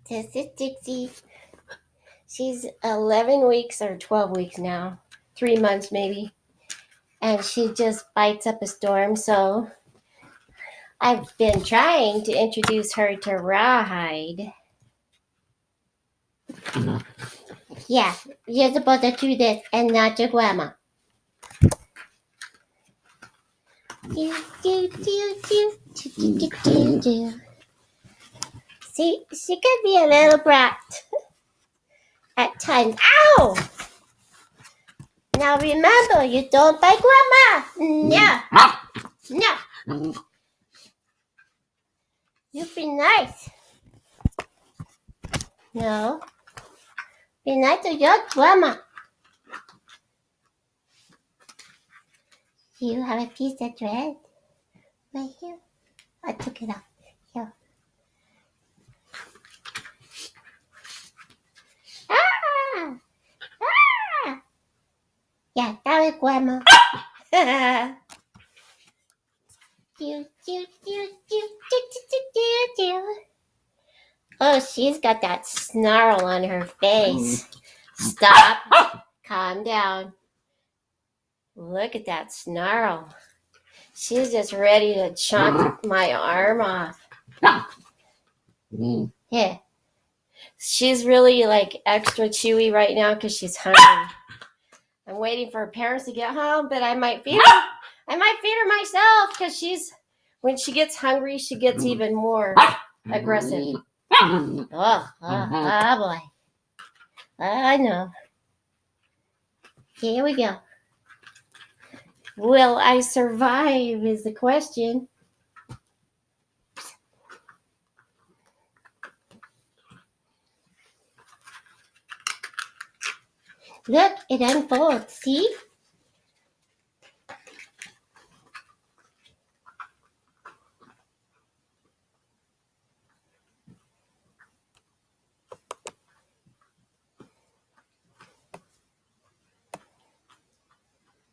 This is Dixie. She's 11 weeks or 12 weeks now. 3 months maybe. And she just bites up a storm. So I've been trying to introduce her to Rawhide. Yeah, you're supposed to do this and not your grandma. Do, do, do, do, do, do, do, do. See, she could be a little brat at times. Ow! Now remember, you don't bite grandma. No. No. You be nice. No. Be nice to your grandma. You have a piece of thread right here. I took it out. Here. Ah! Ah! Yeah, that was grandma. Do, do, do, do, do, do, do, do. Oh, she's got that snarl on her face. Stop. Calm down. Look at that snarl. She's just ready to chomp my arm off. Yeah. She's really like extra chewy right now because she's hungry. I'm waiting for her parents to get home, but I might feed her. I might feed her myself because when she gets hungry, she gets even more aggressive. Oh boy. I know. Here we go. Will I survive is the question. Look, it unfolds. See?